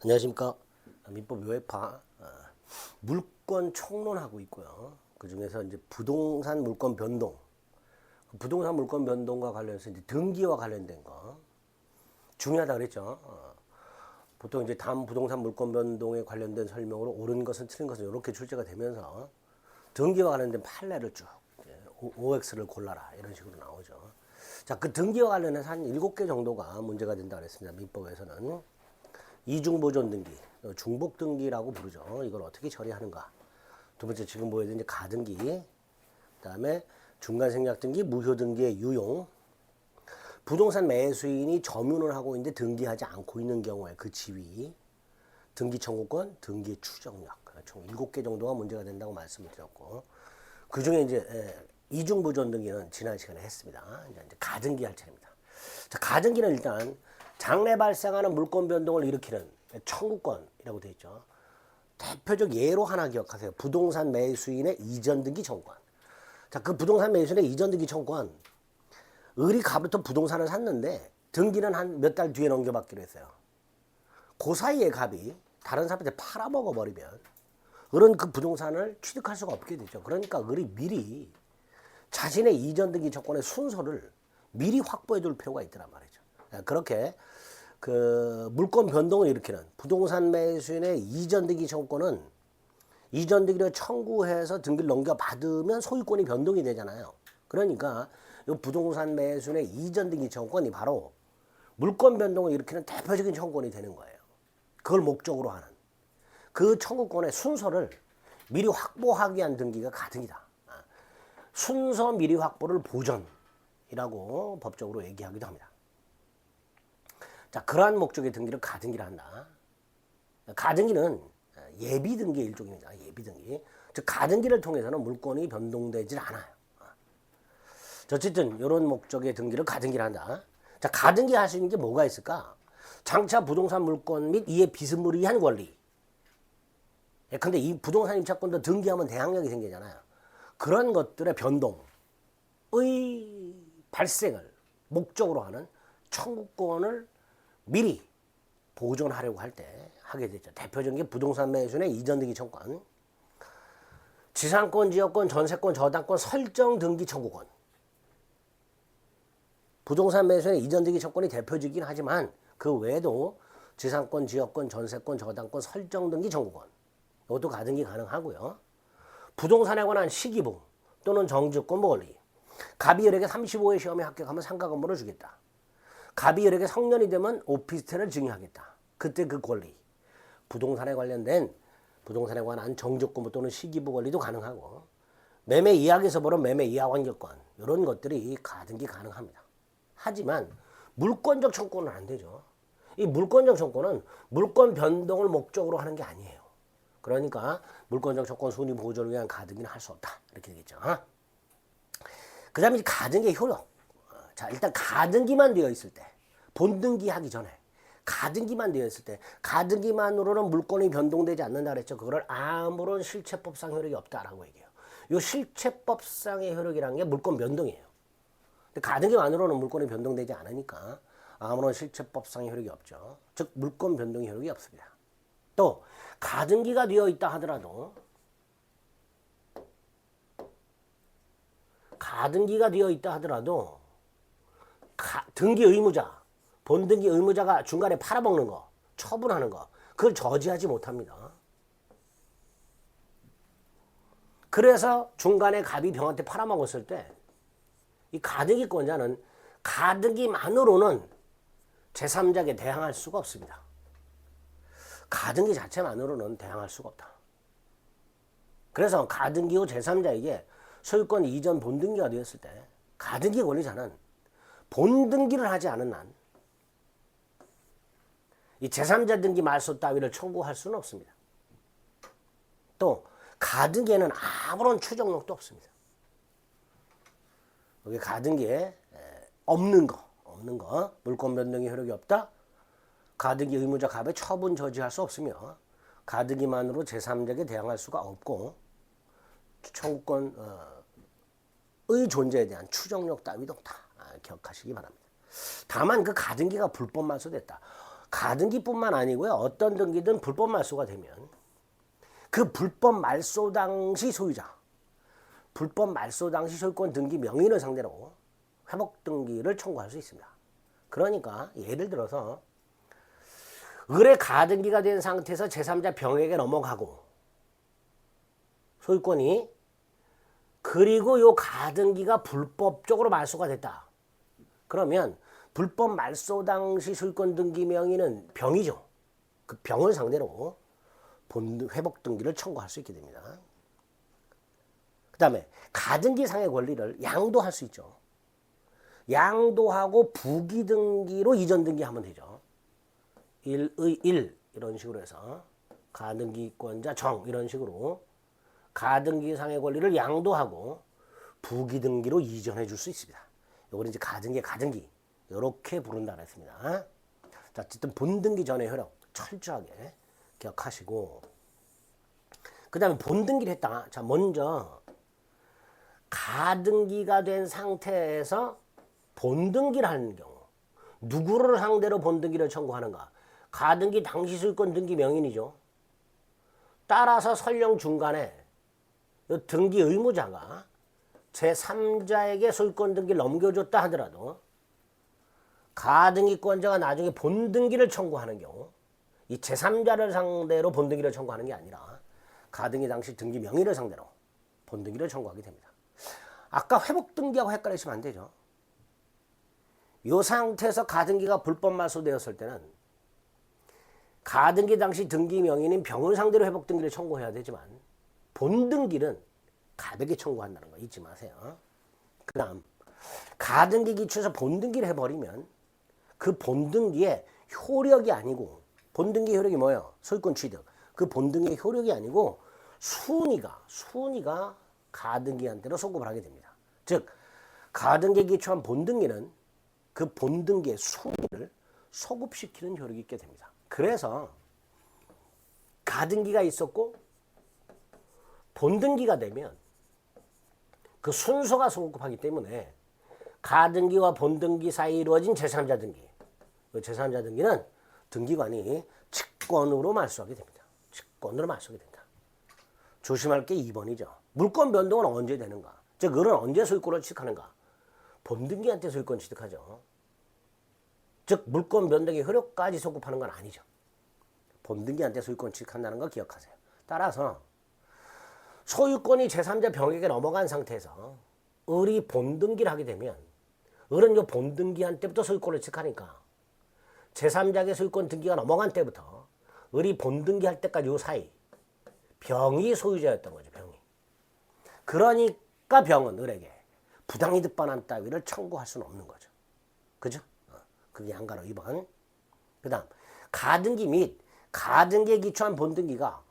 안녕하십니까. 민법 요회파 물권 총론하고 있고요. 그 중에서 이제 부동산 물권 변동, 부동산 물권 변동과 관련해서 이제 등기와 관련된 거 중요하다 그랬죠. 보통 이제 다음 부동산 물권 변동에 관련된 설명으로 옳은 것은 틀린 것은 이렇게 출제가 되면서 등기와 관련된 판례를 쭉 OX를 골라라 이런 식으로 나오죠. 자, 그 등기와 관련해서 한 7개 정도가 문제가 된다 그랬습니다. 민법에서는. 이중보존 등기, 중복 등기라고 부르죠. 이걸 어떻게 처리하는가. 두 번째 지금 보여드린 이제 가등기, 그다음에 중간생략 등기, 무효 등기의 유용, 부동산 매수인이 점유를 하고 있는데 등기하지 않고 있는 경우에 그 지위, 등기 청구권, 등기 추정력, 총 7개 정도가 문제가 된다고 말씀을 드렸고, 그 중에 이제 이중보존 등기는 지난 시간에 했습니다. 이제 가등기 할 차례입니다. 자, 가등기는 일단 장래 발생하는 물권 변동을 일으키는 청구권이라고 되어 있죠. 대표적 예로 하나 기억하세요. 부동산 매수인의 이전 등기 청구권. 자, 그 부동산 매수인의 이전 등기 청구권. 을이 갑부터 부동산을 샀는데 등기는 한 몇 달 뒤에 넘겨받기로 했어요. 그 사이에 갑이 다른 사람한테 팔아먹어 버리면 을은 그 부동산을 취득할 수가 없게 되죠. 그러니까 을이 미리 자신의 이전 등기 청구권의 순서를 미리 확보해 둘 필요가 있더란 말이죠. 그렇게 그 물권 변동을 일으키는 부동산 매수인의 이전 등기 청구권은 이전 등기를 청구해서 등기를 넘겨받으면 소유권이 변동이 되잖아요. 그러니까 이 부동산 매수인의 이전 등기 청구권이 바로 물권 변동을 일으키는 대표적인 청구권이 되는 거예요. 그걸 목적으로 하는 그 청구권의 순서를 미리 확보하기 위한 등기가 가등기다. 순서 미리 확보를 보전이라고 법적으로 얘기하기도 합니다. 자, 그러한 목적의 등기를 가등기를 한다. 가등기는 예비등기의 일종입니다. 예비등기. 즉 가등기를 통해서는 물권이 변동되질 않아요. 어쨌든 이런 목적의 등기를 가등기를 한다. 자, 가등기 할 수 있는 게 뭐가 있을까? 장차 부동산 물권 및 이에 비스무리한 권리. 근데 이 부동산 임차권도 등기하면 대항력이 생기잖아요. 그런 것들의 변동의 발생을 목적으로 하는 청구권을 미리 보존하려고 할 때 하게 되죠. 대표적인 게 부동산 매수인의 이전 등기 청구권, 지상권, 지역권, 전세권, 저당권 설정 등기 청구권. 부동산 매수인의 이전 등기 청구권이 대표적이긴 하지만 그 외에도 지상권, 지역권, 전세권, 저당권 설정 등기 청구권. 이것도 가등기 가능하고요. 부동산에 관한 시기부 또는 정주권 권리. 갑이 을에게 35회 시험에 합격하면 상가 건물을 주겠다. 갑이 을에게 성년이 되면 오피스텔을 증여하겠다. 그때 그 권리. 부동산에 관련된 부동산에 관한 정주권 또는 시기부 권리도 가능하고 매매 이하에서 보는 매매 이하 완결권 이런 것들이 가등기 가능합니다. 하지만 물권적 청구권은 안 되죠. 이 물권적 청구권은 물권 변동을 목적으로 하는 게 아니에요. 그러니까 물권적 청구권 순위 보존을 위한 가등기는 할 수 없다. 이렇게 되겠죠. 그 다음에 가등기의 효력. 자, 일단 가등기만 되어 있을 때, 본등기 하기 전에 가등기만 되어 있을 때, 가등기만으로는 물권이 변동되지 않는다 그랬죠. 그거를 아무런 실체법상 효력이 없다라고 얘기해요. 이 실체법상의 효력이라는 게 물권 변동이에요. 근데 가등기만으로는 물권이 변동되지 않으니까 아무런 실체법상의 효력이 없죠. 즉 물권 변동의 효력이 없습니다. 또 가등기가 되어 있다 하더라도 등기 의무자, 본등기 의무자가 중간에 팔아먹는 거, 처분하는 거, 그걸 저지하지 못합니다. 그래서 중간에 갑이 병한테 팔아먹었을 때 이 가등기권자는 가등기만으로는 제3자에게 대항할 수가 없습니다. 가등기 자체만으로는 대항할 수가 없다. 그래서 가등기 후 제3자에게 소유권 이전 본등기가 되었을 때 가등기 권리자는 본등기를 하지 않은 한 이 제3자 등기 말소 따위를 청구할 수는 없습니다. 또 가등기에는 아무런 추정력도 없습니다. 여기 가등기에 없는 거, 물권 변동의 효력이 없다. 가등기 의무자 갑의 처분 저지할 수 없으며 가등기만으로 제3자에게 대항할 수가 없고 청구권의 존재에 대한 추정력 따위도 없다. 기억하시기 바랍니다. 다만 그 가등기가 불법 말소됐다. 가등기뿐만 아니고요. 어떤 등기든 불법 말소가 되면 그 불법 말소 당시 소유자, 불법 말소 당시 소유권 등기 명의인을 상대로 회복 등기를 청구할 수 있습니다. 그러니까 예를 들어서 의뢰 가등기가 된 상태에서 제3자 병에게 넘어가고 소유권이, 그리고 요 가등기가 불법적으로 말소가 됐다. 그러면 불법 말소 당시 소유권 등기 명의는 병이죠. 그 병을 상대로 회복 등기를 청구할 수 있게 됩니다. 그 다음에 가등기상의 권리를 양도할 수 있죠. 양도하고 부기 등기로 이전 등기하면 되죠. 1의 1 이런 식으로 해서 가등기권자 정 이런 식으로 가등기상의 권리를 양도하고 부기 등기로 이전해 줄 수 있습니다. 요거는 이제 가등기 이렇게 부른다 그랬습니다. 자, 어쨌든 본등기 전의 효력 철저하게 기억하시고, 그 다음에 본등기를 했다. 자, 먼저 가등기가 된 상태에서 본등기를 하는 경우 누구를 상대로 본등기를 청구하는가? 가등기 당시 소유권 등기 명인이죠. 따라서 설령 중간에 이 등기 의무자가 제3자에게 소유권 등기를 넘겨줬다 하더라도 가등기권자가 나중에 본등기를 청구하는 경우, 이 제3자를 상대로 본등기를 청구하는 게 아니라 가등기 당시 등기 명의를 상대로 본등기를 청구하게 됩니다. 아까 회복등기하고 헷갈리시면 안 되죠. 이 상태에서 가등기가 불법 말소되었을 때는 가등기 당시 등기 명의인 병을 상대로 회복등기를 청구해야 되지만 본등기는 가백에 청구한다는 거 잊지 마세요. 그 다음 가등기 기초에서 본등기를 해버리면 그 본등기의 효력이 아니고, 본등기 효력이 뭐예요? 소유권 취득. 그 본등기의 효력이 아니고 순위가 가등기한테로 소급을 하게 됩니다. 즉 가등기에 기초한 본등기는 그 본등기의 순위를 소급시키는 효력이 있게 됩니다. 그래서 가등기가 있었고 본등기가 되면 그 순서가 소급하기 때문에 가등기와 본등기 사이에 이루어진 제3자 등기, 제3자 등기는 등기관이 직권으로 말소하게 됩니다. 직권으로 말소하게 된다. 조심할 게 2번이죠. 물권 변동은 언제 되는가? 즉 을은 언제 소유권을 취득하는가? 본등기한테 소유권 취득하죠. 즉 물권 변동의 효력까지 소급하는 건 아니죠. 본등기한테 소유권 취득한다는 거 기억하세요. 따라서 소유권이 제3자 병에게 넘어간 상태에서 을이 본등기를 하게 되면 을은 요 본등기한테부터 소유권을 취득하니까 제3자에게 소유권 등기가 넘어간 때부터 을이 본등기할 때까지 요 사이 병이 소유자였던 거죠. 병이. 그러니까 병은 을에게 부당이득 반환 따위를 청구할 수는 없는 거죠. 그죠? 그게 양가로 2번. 그 다음 가등기 및 가등기에 기초한 본등기가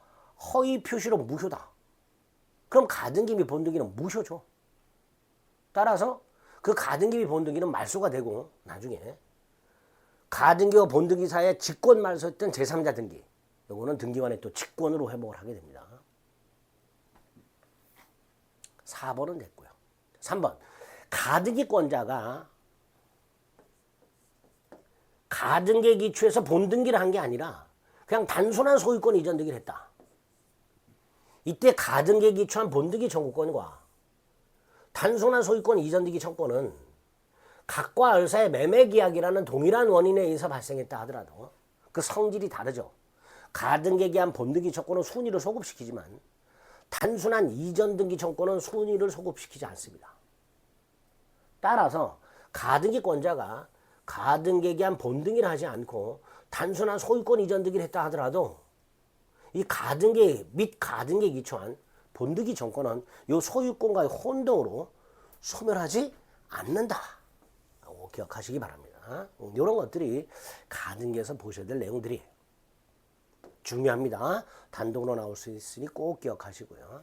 허위 표시로 무효다. 그럼 가등기 및 본등기는 무효죠. 따라서 그 가등기 및 본등기는 말소가 되고 나중에 가등기와 본등기 사이에 직권 말소했던 제3자 등기, 요거는 등기관에 또 직권으로 회복을 하게 됩니다. 4번은 됐고요. 3번 가등기권자가 가등기에 기초해서 본등기를 한 게 아니라 그냥 단순한 소유권 이전 등기를 했다. 이때 가등기에 기초한 본등기 청구권과 단순한 소유권 이전 등기 청구권은 각과 을 사이의 매매 계약이라는 동일한 원인에 의해서 발생했다 하더라도 그 성질이 다르죠. 가등기에 기한 본등기 청구권은 순위를 소급시키지만 단순한 이전 등기 청구권은 순위를 소급시키지 않습니다. 따라서 가등기권자가 가등기에 기한 본등기를 하지 않고 단순한 소유권 이전 등기를 했다 하더라도 이 가등기 및 가등기에 기초한 본등기 청구권은 이 소유권과의 혼동으로 소멸하지 않는다. 기억하시기 바랍니다. 이런 것들이 가등기에서 보셔야 될 내용들이 중요합니다. 단독으로 나올 수 있으니 꼭 기억하시고요.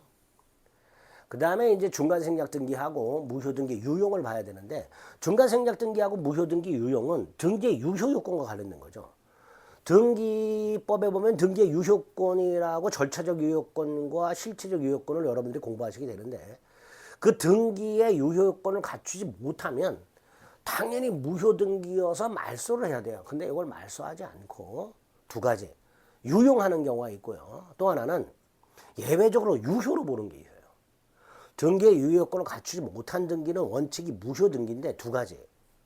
그 다음에 이제 중간생략 등기하고 무효등기 유용을 봐야 되는데, 중간생략 등기하고 무효등기 유용은 등기의 유효 요건과 관련된 거죠. 등기법에 보면 등기의 유효권이라고 절차적 유효권과 실체적 유효권을 여러분들이 공부하시게 되는데, 그 등기의 유효 요건을 갖추지 못하면 당연히 무효등기여서 말소를 해야 돼요. 근데 이걸 말소하지 않고 두 가지. 유용하는 경우가 있고요. 또 하나는 예외적으로 유효로 보는 게 있어요. 등기의 유효요건을 갖추지 못한 등기는 원칙이 무효등기인데 두 가지.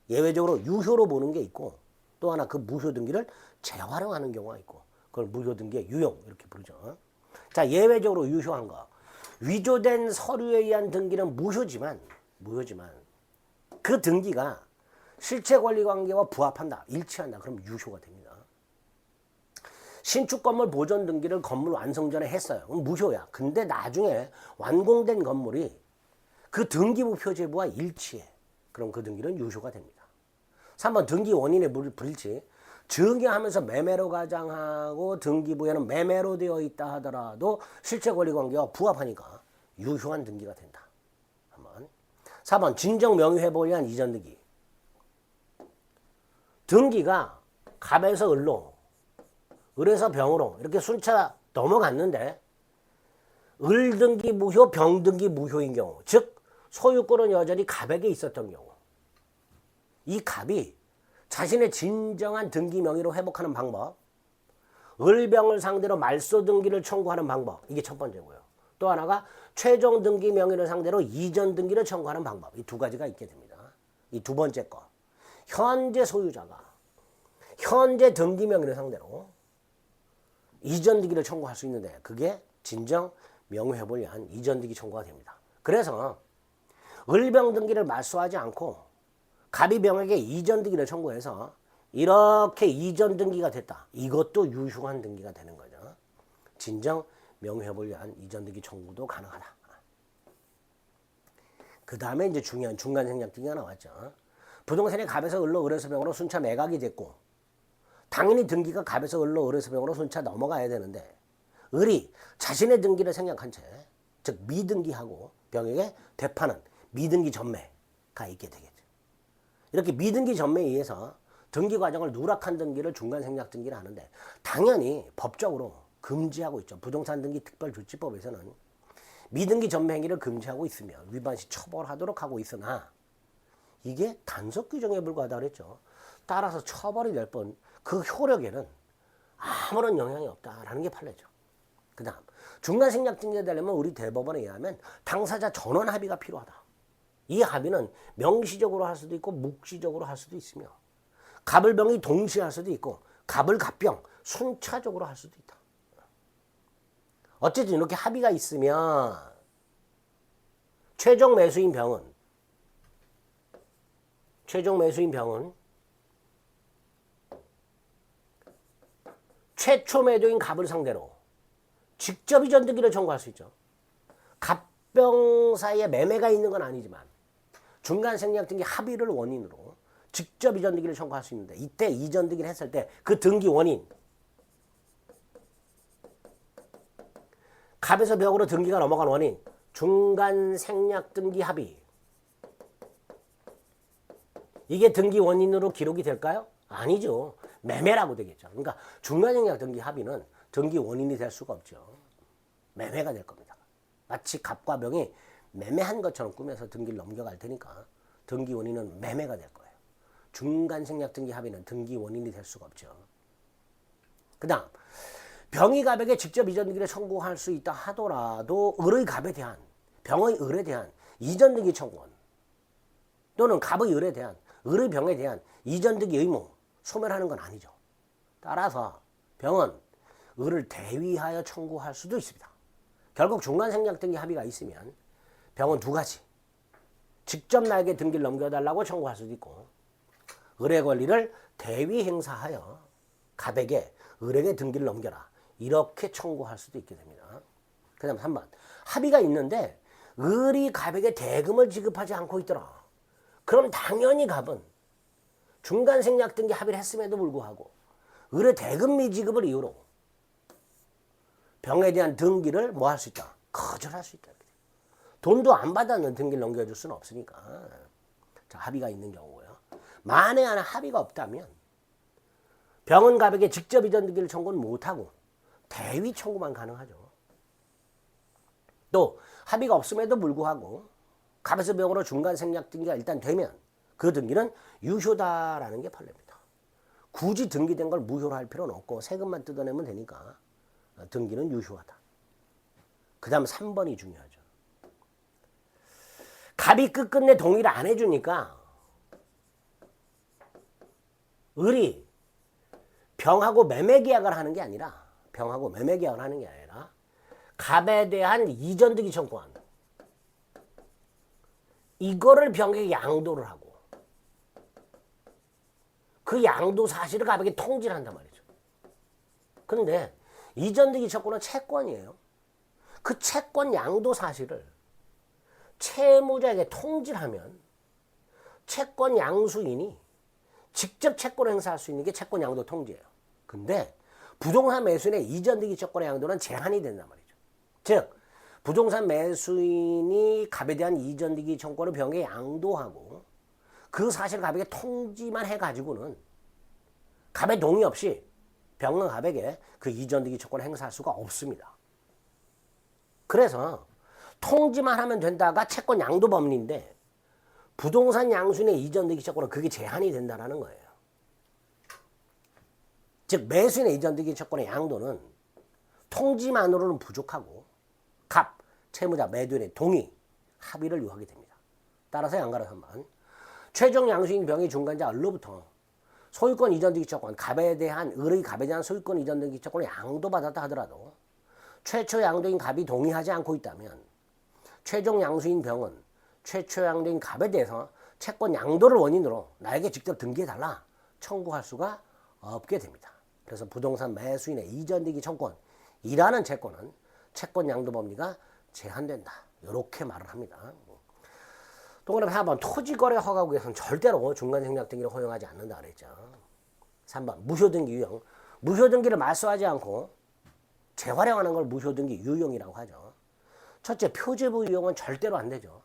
예외적으로 유효로 보는 게 있고 또 하나 그 무효등기를 재활용하는 경우가 있고 그걸 무효등기의 유용 이렇게 부르죠. 자, 예외적으로 유효한 거. 위조된 서류에 의한 등기는 무효지만 그 등기가 실체 권리 관계와 부합한다. 일치한다. 그럼 유효가 됩니다. 신축 건물 보존 등기를 건물 완성 전에 했어요. 그럼 무효야. 근데 나중에 완공된 건물이 그 등기부 표제부와 일치해. 그럼 그 등기는 유효가 됩니다. 3번 등기 원인의 불일치. 증여하면서 매매로 가장하고 등기부에는 매매로 되어 있다 하더라도 실체 권리 관계와 부합하니까 유효한 등기가 된다. 4번 진정 명의 회복을 위한 이전 등기. 등기가 갑에서 을로, 을에서 병으로 이렇게 순차 넘어갔는데 을 등기 무효, 병 등기 무효인 경우, 즉 소유권은 여전히 갑에게 있었던 경우, 이 갑이 자신의 진정한 등기 명의로 회복하는 방법, 을병을 상대로 말소 등기를 청구하는 방법, 이게 첫 번째고요. 또 하나가 최종 등기 명의를 상대로 이전 등기를 청구하는 방법, 이 두 가지가 있게 됩니다. 이 두 번째 거, 현재 소유자가 현재 등기 명의를 상대로 이전 등기를 청구할 수 있는데 그게 진정 명의회복을 위한 이전 등기 청구가 됩니다. 그래서 을병 등기를 말소하지 않고 갑이 병에게 이전 등기를 청구해서 이렇게 이전 등기가 됐다. 이것도 유효한 등기가 되는 거죠. 진정 명의회복을 위한 이전 등기 청구도 가능하다. 그 다음에 이제 중요한 중간 생략 등기가 나왔죠. 부동산이 갑에서 을로, 을에서 병으로 순차 매각이 됐고 당연히 등기가 갑에서 을로, 을에서 병으로 순차 넘어가야 되는데 을이 자신의 등기를 생략한 채, 즉 미등기하고 병에게 되파는 미등기 전매가 있게 되겠죠. 이렇게 미등기 전매에 의해서 등기 과정을 누락한 등기를 중간 생략 등기를 하는데 당연히 법적으로 금지하고 있죠. 부동산 등기 특별조치법에서는 미등기 전매 행위를 금지하고 있으며 위반 시 처벌하도록 하고 있으나 이게 단속 규정에 불과하다 그랬죠. 따라서 처벌이 될 뻔 그 효력에는 아무런 영향이 없다라는 게 판례죠. 그 다음 중간 생략 등기가 되려면 우리 대법원에 의하면 당사자 전원 합의가 필요하다. 이 합의는 명시적으로 할 수도 있고 묵시적으로 할 수도 있으며 갑을 병이 동시에 할 수도 있고 갑을 갑병 순차적으로 할 수도 있다. 어쨌든 이렇게 합의가 있으면 최종 매수인 병은 최초 매도인 갑을 상대로 직접 이전 등기를 청구할 수 있죠. 갑병 사이에 매매가 있는 건 아니지만 중간 생략 등기 합의를 원인으로 직접 이전 등기를 청구할 수 있는데 이때 이전 등기를 했을 때 그 등기 원인 갑에서 병으로 등기가 넘어간 원인 중간 생략 등기 합의 이게 등기 원인으로 기록이 될까요? 아니죠. 매매라고 되겠죠. 그러니까 중간 생략 등기 합의는 등기 원인이 될 수가 없죠. 매매가 될 겁니다. 마치 갑과 병이 매매한 것처럼 꾸며서 등기를 넘겨갈 테니까 등기 원인은 매매가 될 거예요. 중간 생략 등기 합의는 등기 원인이 될 수가 없죠. 그 다음 병이 갑에게 직접 이전 등기를 청구할 수 있다 하더라도 을의 갑에 대한 병의 을에 대한 이전 등기 청구권 또는 갑의 을에 대한 을의 병에 대한 이전 등기 의무 소멸하는 건 아니죠. 따라서 병은 을을 대위하여 청구할 수도 있습니다. 결국 중간 생략 등기 합의가 있으면 병은 두 가지. 직접 나에게 등기를 넘겨달라고 청구할 수도 있고 을의 권리를 대위 행사하여 갑에게 을에게 등기를 넘겨라. 이렇게 청구할 수도 있게 됩니다. 그 다음 3번. 합의가 있는데 을이 갑에게 대금을 지급하지 않고 있더라. 그럼 당연히 갑은 중간 생략 등기 합의를 했음에도 불구하고 을의 대금 미지급을 이유로 병에 대한 등기를 뭐 할 수 있다? 거절할 수 있다. 돈도 안 받았는 등기를 넘겨줄 수는 없으니까. 자, 합의가 있는 경우고요. 만에 하나 합의가 없다면 병은 갑에게 직접 이전 등기를 청구는 못하고 대위 청구만 가능하죠. 또 합의가 없음에도 불구하고 갑에서 병으로 중간 생략 등기가 일단 되면 그 등기는 유효다라는 게 판례입니다. 굳이 등기된 걸 무효로 할 필요는 없고 세금만 뜯어내면 되니까 등기는 유효하다. 그 다음 3번이 중요하죠. 갑이 끝끝내 동의를 안 해주니까 을이 병하고 매매계약을 하는 게 아니라 갑에 대한 이전등기 청구한 이거를 병에게 양도를 하고 그 양도 사실을 갑에게 통지를 한단 말이죠. 그런데 이전등기 청구는 채권이에요. 그 채권 양도 사실을 채무자에게 통지를 하면 채권 양수인이 직접 채권을 행사할 수 있는 게 채권 양도 통지예요. 근데 부동산 매수인의 이전등기 채권의 양도는 제한이 된단 말이죠. 즉 부동산 매수인이 갑에 대한 이전등기 청구를 병에 양도하고 그 사실 갑에게 통지만 해가지고는 갑의 동의 없이 병은 갑에게 그 이전등기 청구를 행사할 수가 없습니다. 그래서 통지만 하면 된다가 채권 양도 법리인데 부동산 양수인의 이전등기 채권은 그게 제한이 된다는 거예요. 즉 매수인의 이전등기 채권의 양도는 통지만으로는 부족하고 갑, 채무자, 매도인의 동의, 합의를 요하게 됩니다. 따라서 양가로 3번 최종 양수인 병의 중간자 을로부터 소유권 이전등기 채권, 을의 갑에 대한 소유권 이전등기 채권을 양도받았다 하더라도 최초 양도인 갑이 동의하지 않고 있다면 최종 양수인 병은 최초 양도인 갑에 대해서 채권 양도를 원인으로 나에게 직접 등기해달라 청구할 수가 없게 됩니다. 그래서 부동산 매수인의 이전등기 청권이라는 채권은 채권 양도 법리가 제한된다. 이렇게 말을 합니다. 동그라미 4번 토지거래 허가구에서는 절대로 중간생략 등기를 허용하지 않는다 그랬죠. 3번 무효등기 유형. 무효등기를 말소하지 않고 재활용하는 걸 무효등기 유용이라고 하죠. 첫째, 표제부 유용은 절대로 안 되죠.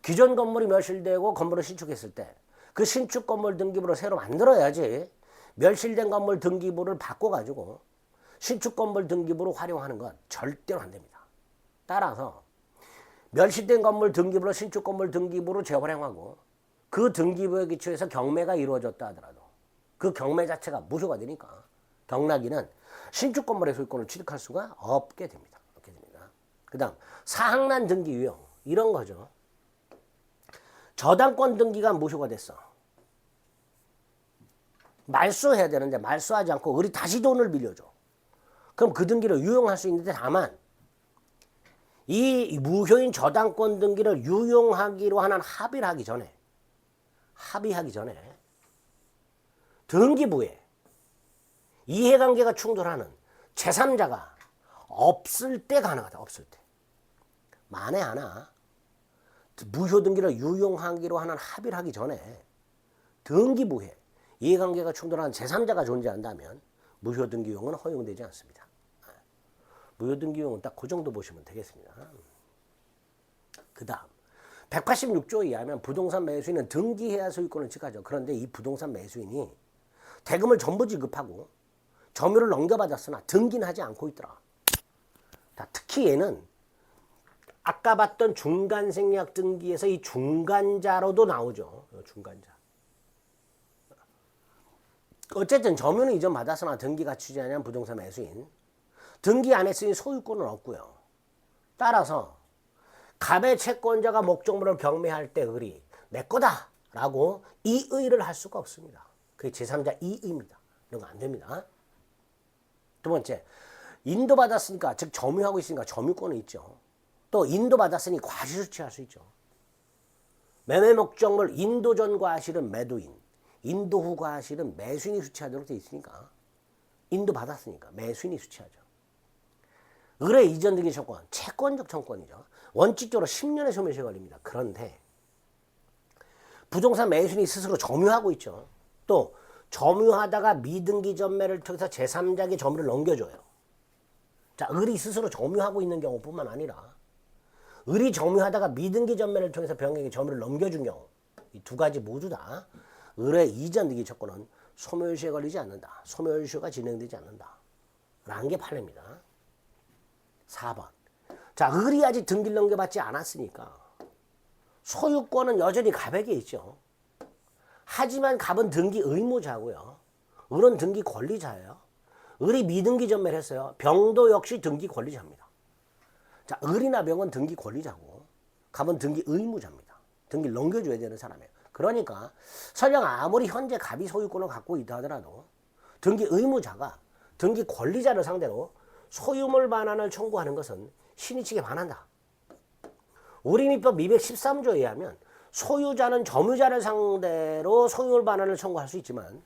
기존 건물이 멸실되고 건물을 신축했을 때 그 신축 건물 등기부를 새로 만들어야지 멸실된 건물 등기부를 바꿔가지고 신축 건물 등기부로 활용하는 건 절대로 안 됩니다. 따라서 멸실된 건물 등기부를 신축 건물 등기부로 재활용하고 그 등기부에 기초해서 경매가 이루어졌다 하더라도 그 경매 자체가 무효가 되니까 경락인은 신축 건물의 소유권을 취득할 수가 없게 됩니다. 그 다음 사항난 등기 유형 이런 거죠. 저당권 등기가 무효가 됐어. 말소해야 되는데 말소하지 않고 을이 다시 돈을 빌려줘. 그럼 그 등기를 유용할 수 있는데 다만 이 무효인 저당권 등기를 유용하기로 하는 합의하기 전에 등기부에 이해관계가 충돌하는 제3자가 없을 때 가능하다. 없을 때. 만에 하나 무효 등기를 유용하기로 하는 합의를 하기 전에 등기부에 이해관계가 충돌하는 제3자가 존재한다면 무효 등기 유용은 허용되지 않습니다. 무효 등기 유용은 딱 그 정도 보시면 되겠습니다. 그 다음 186조에 의하면 부동산 매수인은 등기해야 소유권을 취득하죠. 그런데 이 부동산 매수인이 대금을 전부 지급하고 점유를 넘겨받았으나 등기는 하지 않고 있더라. 특히 얘는 아까 봤던 중간생략 등기에서 이 중간자로도 나오죠. 중간자. 어쨌든 점유는 이전 받았으나 등기가 취지하냐는 부동산 매수인. 등기 안 했으니 소유권은 없고요. 따라서 갑의 채권자가 목적물을 경매할 때 을이 내 거다라고 이의를 할 수가 없습니다. 그게 제3자 이의입니다. 이런 거 안 됩니다. 두 번째, 인도받았으니까 즉 점유하고 있으니까 점유권은 있죠. 또 인도받았으니 과실수취할 수 있죠. 매매 목적물 인도 전 과실은 매도인, 인도 후 과실은 매수인이 수취하도록 되어 있으니까 인도받았으니까 매수인이 수취하죠. 을의 이전 등기 청권, 채권적 청권이죠. 원칙적으로 10년의 소멸시효가 걸립니다. 그런데 부동산 매수인이 스스로 점유하고 있죠. 또 점유하다가 미등기 전매를 통해서 제3자에게 점유를 넘겨줘요. 자, 을이 스스로 점유하고 있는 경우뿐만 아니라 을이 점유하다가 미등기 전매를 통해서 병에게 점유를 넘겨준 경우 이 두 가지 모두 다 을의 이전 등기 청권은 소멸시효에 걸리지 않는다. 소멸시효가 진행되지 않는다. 라는 게 판례입니다. 4번. 자, 을이 아직 등기를 넘겨받지 않았으니까 소유권은 여전히 갑에게 있죠. 하지만 갑은 등기 의무자고요. 을은 등기 권리자예요. 을이 미등기 전매를 했어요. 병도 역시 등기 권리자입니다. 자, 을이나 병은 등기 권리자고 갑은 등기 의무자입니다. 등기를 넘겨줘야 되는 사람이에요. 그러니까 설령 아무리 현재 갑이 소유권을 갖고 있다 하더라도 등기 의무자가 등기 권리자를 상대로 소유물 반환을 청구하는 것은 신의 측에 반한다. 우리민법 213조에 의하면 소유자는 점유자를 상대로 소유물 반환을 청구할 수 있지만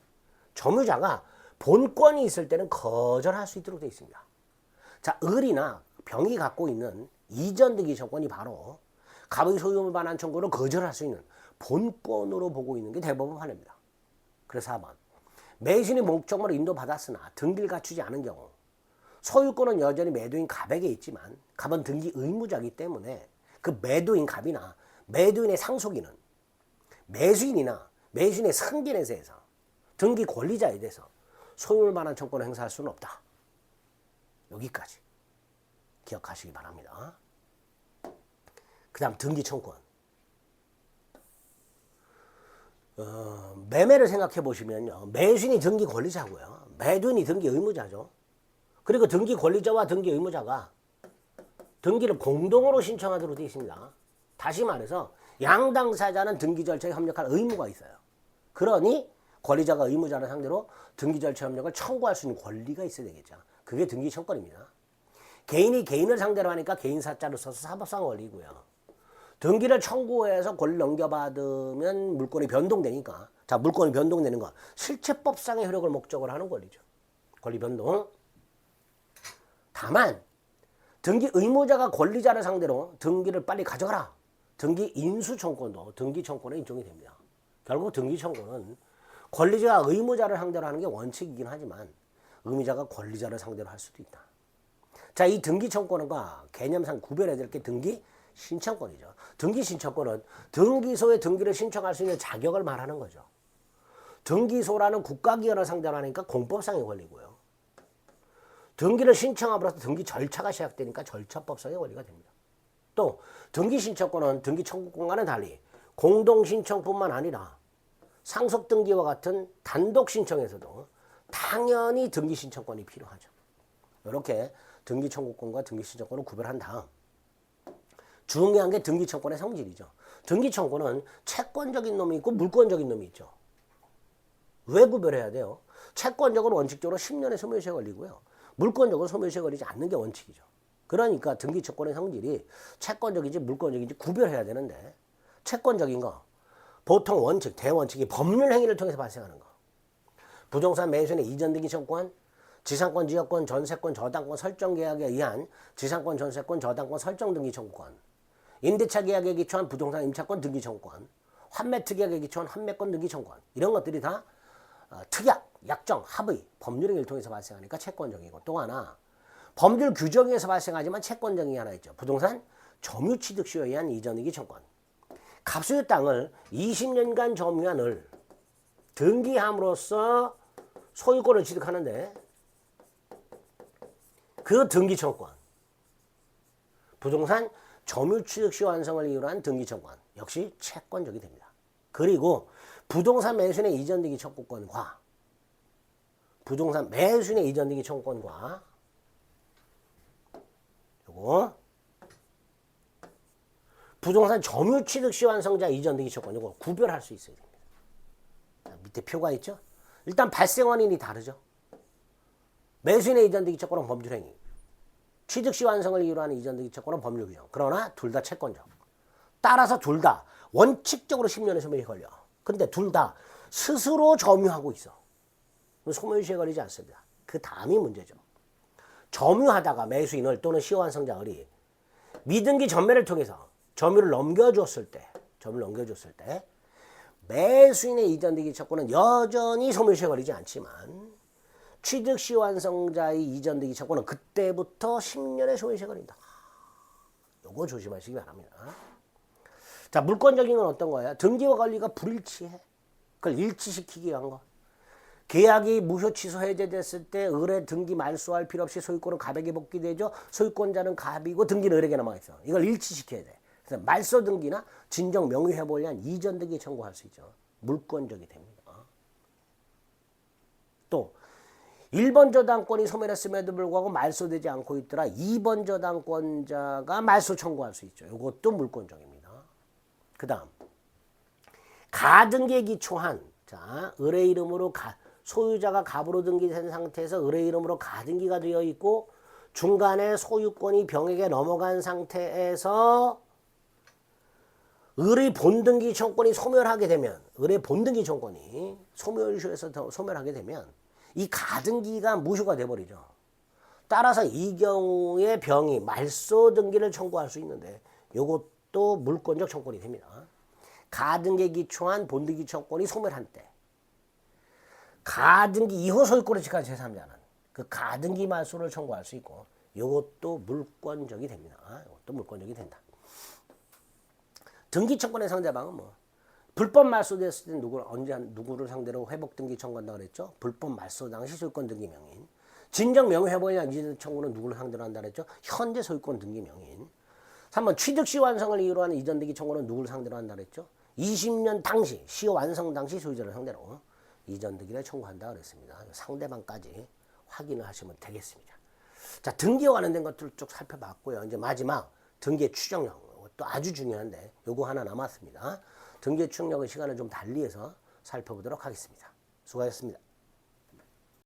점유자가 본권이 있을 때는 거절할 수 있도록 되어 있습니다. 자, 을이나 병이 갖고 있는 이전 등기 청구권이 바로 갑의 소유물 반환 청구를 거절할 수 있는 본권으로 보고 있는 게 대법원 판례입니다. 그래서 4번. 매수인이 목적으로 인도받았으나 등기를 갖추지 않은 경우 소유권은 여전히 매도인 갑에게 있지만 갑은 등기 의무자이기 때문에 그 매도인 갑이나 매도인의 상속인은 매수인이나 매수인의 승계에 대해서 등기 권리자에 대해서 소유물 반환 청구권을 행사할 수는 없다. 여기까지 기억하시기 바랍니다. 그 다음 등기 청구권. 매매를 생각해 보시면요. 매수인이 등기 권리자고요. 매도인이 등기 의무자죠. 그리고 등기 권리자와 등기 의무자가 등기를 공동으로 신청하도록 되어 있습니다. 다시 말해서 양당사자는 등기 절차에 협력할 의무가 있어요. 그러니 권리자가 의무자를 상대로 등기 절차 협력을 청구할 수 있는 권리가 있어야 되겠죠. 그게 등기 청구권입니다. 개인이 개인을 상대로 하니까 개인사자를 써서 사법상 권리고요. 등기를 청구해서 권리 넘겨받으면 물권이 변동되니까, 자, 물권이 변동되는 건 실체법상의 효력을 목적으로 하는 권리죠. 권리 변동. 다만 등기 의무자가 권리자를 상대로 등기를 빨리 가져가라. 등기 인수 청구권도 등기 청구권에 인정이 됩니다. 결국 등기 청구는 권리자가 의무자를 상대로 하는 게 원칙이긴 하지만 의무자가 권리자를 상대로 할 수도 있다. 자, 이 등기 청구권과 개념상 구별해야 될 게 등기 신청권이죠. 등기 신청권은 등기소에 등기를 신청할 수 있는 자격을 말하는 거죠. 등기소라는 국가기관을 상대로 하니까 공법상의 권리고요. 등기를 신청함으로써 등기 절차가 시작되니까 절차법상의 권리가 됩니다. 또 등기 신청권은 등기 청구권과는 달리 공동 신청뿐만 아니라 상속 등기와 같은 단독 신청에서도 당연히 등기 신청권이 필요하죠. 이렇게 등기 청구권과 등기 신청권을 구별한 다음 중요한 게 등기 청구권의 성질이죠. 등기 청구는 채권적인 놈이 있고 물권적인 놈이 있죠. 왜 구별해야 돼요? 채권적으로 원칙적으로 10년의 소멸시효에 걸리고요. 물권적으로 소멸시효에 걸리지 않는 게 원칙이죠. 그러니까 등기 청구권의 성질이 채권적인지 물권적인지 구별해야 되는데 채권적인 거 보통 원칙, 대원칙이 법률 행위를 통해서 발생하는 거. 부동산 매수인의 이전 등기 청구권, 지상권, 지역권, 전세권, 저당권 설정 계약에 의한 지상권, 전세권, 저당권 설정 등기 청구권, 임대차 계약에 기초한 부동산 임차권 등기 청구권, 환매 특약에 기초한 환매권 등기 청구권, 이런 것들이 다 특약, 약정, 합의, 법률 행위를 통해서 발생하니까 채권적이고, 또 하나 법률 규정에서 발생하지만 채권적인 게 하나 있죠. 부동산 점유 취득 시효에 의한 이전 등기 청구권. 갑소유 땅을 20년간 점유한 을 등기함으로써 소유권을 취득하는데 그 등기 청구권. 부동산 점유 취득 시효 완성을 이유로 한 등기 청구권 역시 채권적이 됩니다. 그리고 부동산 매수인의 이전 등기 청구권과 부동산 매수인의 이전 등기 청구권과 요거 부동산 점유 취득 시 완성자 이전 등기 청구권 요거 구별할 수 있어야 됩니다. 자, 밑에 표가 있죠? 일단 발생 원인이 다르죠. 매수인의 이전 등기 청구는 법률 행위, 취득 시 완성을 이유로 하는 이전 등기 청구는 법률 규정. 그러나 둘 다 채권적. 따라서 둘 다 원칙적으로 10년의 소멸시효에 걸려. 근데 둘 다 스스로 점유하고 있어. 소멸시효에 걸리지 않습니다. 그 다음이 문제죠. 점유하다가 매수인을 또는 시효 완성자 을이 미등기 전매를 통해서 점유를 넘겨줬을 때 매수인의 이전 등기 청구는 여전히 소멸시효에 걸리지 않지만 취득 시 완성자의 이전 등기 청구는 그때부터 10년의 소멸시효에 걸린다. 요거 조심하시기 바랍니다. 자, 물권적인 건 어떤 거예요? 등기와 권리가 불일치해. 그걸 일치시키기 위한 거. 계약이 무효 취소 해제됐을 때 을의 등기 말소할 필요 없이 소유권은 갑에게 복귀되죠. 소유권자는 갑이고 등기는 을에게 남아있어. 이걸 일치시켜야 돼. 그래서 말소 등기나 진정 명의 회복을 위한 이전 등기 청구할 수 있죠. 물권적이 됩니다. 또 1번 저당권이 소멸했음에도 불구하고 말소되지 않고 있더라. 2번 저당권자가 말소 청구할 수 있죠. 이것도 물권적입니다. 그 다음 가등기에 기초한 을의 이름으로 소유자가 갑으로 등기된 상태에서 을의 이름으로 가등기가 되어 있고 중간에 소유권이 병에게 넘어간 상태에서 을의 본등기 청권이 소멸하게 되면 을의 본등기 청권이 소멸시효에서 소멸하게 되면 이 가등기가 무효가 돼버리죠. 따라서 이 경우에 병이 말소 등기를 청구할 수 있는데 이것도 물권적 청권이 됩니다. 가등기에 기초한 본등기 청권이 소멸한 때 가등기 이후 소유권을 취득한 제3자는 그 가등기 말소를 청구할 수 있고 이것도 물권적이 됩니다. 이것도 물권적이 된다. 등기 청권의 상대방은 뭐 불법 말소됐을 때 누구를 상대로 회복 등기 청구한다 그랬죠? 불법 말소 당시 소유권 등기 명인. 진정 명의 회복이나 이전 청구는 누구를 상대로 한다 그랬죠? 현재 소유권 등기 명인. 3번 취득 시 완성을 이유로 하는 이전 등기 청구는 누구를 상대로 한다 그랬죠? 20년 당시 시 완성 당시 소유자를 상대로 이전 등기를 청구한다 그랬습니다. 상대방까지 확인을 하시면 되겠습니다. 자, 등기와 관련된 것들을 쭉 살펴봤고요. 이제 마지막 등기의 추정력. 또 아주 중요한데 요거 하나 남았습니다. 등기의 추정력은 시간을 좀 달리해서 살펴보도록 하겠습니다. 수고하셨습니다.